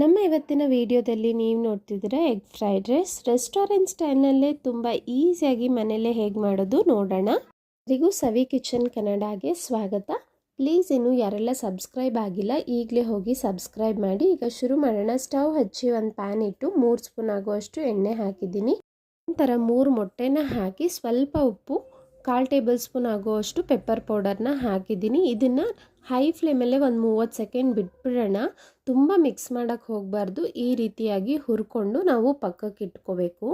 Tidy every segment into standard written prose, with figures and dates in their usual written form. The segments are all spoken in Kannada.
ನಮ್ಮ ಇವತ್ತಿನ ವಿಡಿಯೋದಲ್ಲಿ ನೀವು ನೋಡ್ತಿದ್ದೀರಾ ಎಗ್ ಫ್ರೈಡ್ ರೈಸ್ ರೆಸ್ಟೋರೆಂಟ್ ಸ್ಟೈಲ್ನಲ್ಲೇ ತುಂಬ ಈಸಿಯಾಗಿ ಮನೆಯಲ್ಲೇ ಹೇಗೆ ಮಾಡೋದು ನೋಡೋಣ. ಎಲ್ಲರಿಗೂ ಸವಿ ಕಿಚನ್ ಕನ್ನಡಗೆ ಸ್ವಾಗತ. ಪ್ಲೀಸ್ ಇನ್ನು ಯಾರೆಲ್ಲ ಸಬ್ಸ್ಕ್ರೈಬ್ ಆಗಿಲ್ಲ ಈಗಲೇ ಹೋಗಿ ಸಬ್ಸ್ಕ್ರೈಬ್ ಮಾಡಿ. ಈಗ ಶುರು ಮಾಡೋಣ. ಸ್ಟವ್ ಹಚ್ಚಿ ಒಂದು ಪ್ಯಾನ್ ಇಟ್ಟು 3 ಸ್ಪೂನ್ ಆಗುವಷ್ಟು ಎಣ್ಣೆ ಹಾಕಿದ್ದೀನಿ. ನಂತರ 3 ಮೊಟ್ಟೆನ ಹಾಕಿ ಸ್ವಲ್ಪ ಉಪ್ಪು 1/4 ಟೇಬಲ್ ಸ್ಪೂನ್ ಆಗುವಷ್ಟು ಪೆಪ್ಪರ್ ಪೌಡರ್ನ ಹಾಕಿದ್ದೀನಿ. ಇದನ್ನು ಹೈ ಫ್ಲೇಮಲ್ಲೇ ಒಂದು 30 ಸೆಕೆಂಡ್ ಬಿಟ್ಬಿಡೋಣ. ತುಂಬ ಮಿಕ್ಸ್ ಮಾಡೋಕ್ಕೆ ಹೋಗಬಾರ್ದು. ಈ ರೀತಿಯಾಗಿ ಹುರ್ಕೊಂಡು ನಾವು ಪಕ್ಕಕ್ಕೆ ಇಟ್ಕೋಬೇಕು.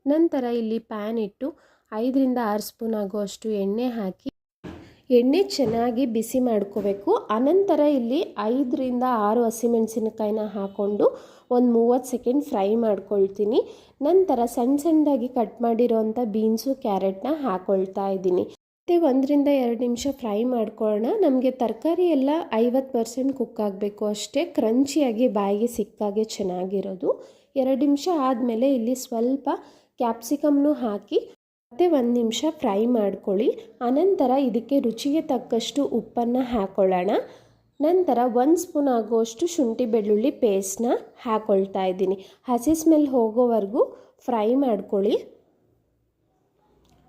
ನಂತರ ಇಲ್ಲಿ ಪ್ಯಾನ್ ಇಟ್ಟು 5ರಿಂದ 6 ಸ್ಪೂನ್ ಆಗುವಷ್ಟು ಎಣ್ಣೆ ಹಾಕಿ ಎಣ್ಣೆ ಚೆನ್ನಾಗಿ ಬಿಸಿ ಮಾಡ್ಕೋಬೇಕು. ಅನಂತರ ಇಲ್ಲಿ 5ರಿಂದ 6 ಹಸಿಮೆಣಸಿನಕಾಯಿನ ಹಾಕ್ಕೊಂಡು ಒಂದು 30 ಸೆಕೆಂಡ್ ಫ್ರೈ ಮಾಡ್ಕೊಳ್ತೀನಿ. ನಂತರ ಸಣ್ಣದಾಗಿ ಕಟ್ ಮಾಡಿರೋವಂಥ ಬೀನ್ಸು ಕ್ಯಾರೆಟ್ನ ಹಾಕ್ಕೊಳ್ತಾ ಇದ್ದೀನಿ. ಮತ್ತು 1ರಿಂದ 2 ನಿಮಿಷ ಫ್ರೈ ಮಾಡ್ಕೊಳ್ಳೋಣ. ನಮಗೆ ತರಕಾರಿ ಎಲ್ಲ 50% ಕುಕ್ ಆಗಬೇಕು ಅಷ್ಟೇ, ಕ್ರಂಚಿಯಾಗಿ ಬಾಯಿಗೆ ಸಿಕ್ಕಾಗೆ ಚೆನ್ನಾಗಿರೋದು. 2 ನಿಮಿಷ ಆದಮೇಲೆ ಇಲ್ಲಿ ಸ್ವಲ್ಪ ಕ್ಯಾಪ್ಸಿಕಮ್ನು ಹಾಕಿ ಮತ್ತೆ 1 ನಿಮಿಷ ಫ್ರೈ ಮಾಡ್ಕೊಳ್ಳಿ. ಅನಂತರ ಇದಕ್ಕೆ ರುಚಿಗೆ ತಕ್ಕಷ್ಟು ಉಪ್ಪನ್ನು ಹಾಕ್ಕೊಳ್ಳೋಣ. ನಂತರ 1 ಸ್ಪೂನ್ ಆಗುವಷ್ಟು ಶುಂಠಿ ಬೆಳ್ಳುಳ್ಳಿ ಪೇಸ್ಟ್ನ ಹಾಕ್ಕೊಳ್ತಾ ಇದ್ದೀನಿ. ಹಸಿ ಸ್ಮೆಲ್ ಹೋಗೋವರೆಗೂ ಫ್ರೈ ಮಾಡ್ಕೊಳ್ಳಿ.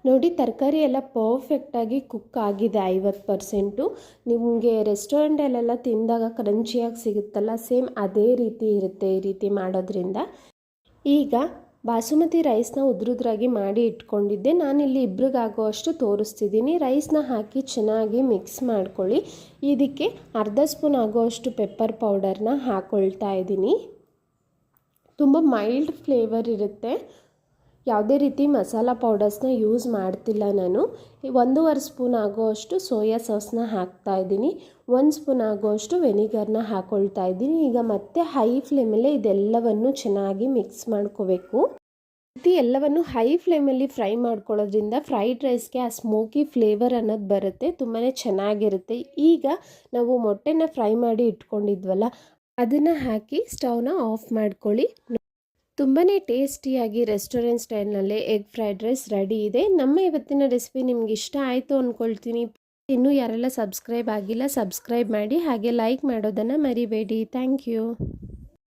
ನೋಡಿ, ತರಕಾರಿ ಎಲ್ಲ ಪರ್ಫೆಕ್ಟಾಗಿ ಕುಕ್ ಆಗಿದೆ 50%. ನಿಮಗೆ ರೆಸ್ಟೋರೆಂಟಲ್ಲೆಲ್ಲ ತಿಂದಾಗ ಕ್ರಂಚಿಯಾಗಿ ಸಿಗುತ್ತಲ್ಲ, ಸೇಮ್ ಅದೇ ರೀತಿ ಇರುತ್ತೆ ಈ ರೀತಿ ಮಾಡೋದ್ರಿಂದ. ಈಗ ಬಾಸುಮತಿ ರೈಸ್ನ ಉದ್ರುದ್ರಾಗಿ ಮಾಡಿ ಇಟ್ಕೊಂಡಿದ್ದೆ. ನಾನಿಲ್ಲಿ ಇಬ್ರಿಗಾಗುವಷ್ಟು ತೋರಿಸ್ತಿದ್ದೀನಿ. ರೈಸ್ನ ಹಾಕಿ ಚೆನ್ನಾಗಿ ಮಿಕ್ಸ್ ಮಾಡ್ಕೊಳ್ಳಿ. ಇದಕ್ಕೆ 1/2 ಸ್ಪೂನ್ ಆಗುವಷ್ಟು ಪೆಪ್ಪರ್ ಪೌಡರ್ನ ಹಾಕ್ಕೊಳ್ತಾ ಇದ್ದೀನಿ. ತುಂಬ ಮೈಲ್ಡ್ ಫ್ಲೇವರ್ ಇರುತ್ತೆ. ಯಾವುದೇ ರೀತಿ ಮಸಾಲ ಪೌಡರ್ಸ್ನ ಯೂಸ್ ಮಾಡ್ತಿಲ್ಲ ನಾನು. 1.5 ಸ್ಪೂನ್ ಆಗುವಷ್ಟು ಸೋಯಾ ಸಾಸ್ನ ಹಾಕ್ತಾ ಇದ್ದೀನಿ. 1 ಸ್ಪೂನ್ ಆಗುವಷ್ಟು ವೆನಿಗರ್ನ ಹಾಕ್ಕೊಳ್ತಾ ಇದ್ದೀನಿ. ಈಗ ಮತ್ತೆ ಹೈ ಫ್ಲೇಮಲ್ಲೇ ಇದೆಲ್ಲವನ್ನು ಚೆನ್ನಾಗಿ ಮಿಕ್ಸ್ ಮಾಡ್ಕೋಬೇಕು. ಎಲ್ಲವನ್ನು ಹೈ ಫ್ಲೇಮಲ್ಲಿ ಫ್ರೈ ಮಾಡ್ಕೊಳ್ಳೋದ್ರಿಂದ ಫ್ರೈಡ್ ರೈಸ್ಗೆ ಆ ಸ್ಮೋಕಿ ಫ್ಲೇವರ್ ಅನ್ನೋದು ಬರುತ್ತೆ, ತುಂಬಾ ಚೆನ್ನಾಗಿರುತ್ತೆ. ಈಗ ನಾವು ಮೊಟ್ಟೆನ ಫ್ರೈ ಮಾಡಿ ಇಟ್ಕೊಂಡಿದ್ವಲ್ಲ, ಅದನ್ನು ಹಾಕಿ ಸ್ಟವ್ನ ಆಫ್ ಮಾಡ್ಕೊಳ್ಳಿ. ತುಂಬಾ ಟೇಸ್ಟಿಯಾಗಿ ರೆಸ್ಟೋರೆಂಟ್ ಸ್ಟೈಲ್ನಲ್ಲೇ ಎಗ್ ಫ್ರೈಡ್ ರೈಸ್ ರೆಡಿ ಇದೆ. ನಮ್ಮ ಇವತ್ತಿನ ರೆಸಿಪಿ ನಿಮ್ಗೆ ಇಷ್ಟ ಆಯಿತು ಅಂದ್ಕೊಳ್ತೀನಿ. ಇನ್ನೂ ಯಾರೆಲ್ಲ ಸಬ್ಸ್ಕ್ರೈಬ್ ಆಗಿಲ್ಲ ಸಬ್ಸ್ಕ್ರೈಬ್ ಮಾಡಿ, ಹಾಗೆ ಲೈಕ್ ಮಾಡೋದನ್ನು ಮರಿಬೇಡಿ. Thank you.